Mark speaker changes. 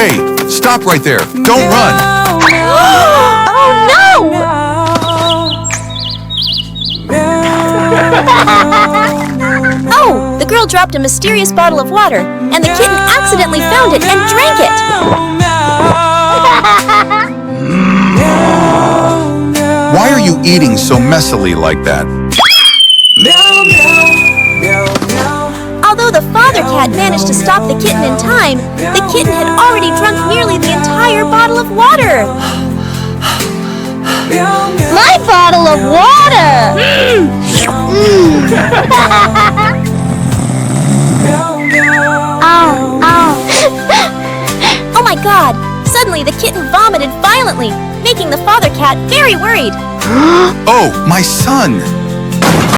Speaker 1: Hey, stop right there. Don't run.
Speaker 2: Oh no! Oh, the girl dropped a mysterious bottle of water, and the kitten accidentally found it and drank it.
Speaker 1: Why are you eating so messily like that?
Speaker 2: Although the father cat managed to stop the kitten in time, the kitten had already drunk nearly the entire bottle of water. My bottle of water! Ow, ow. Oh my god! Suddenly the kitten vomited violently, making the father cat very worried.
Speaker 1: Oh, my son!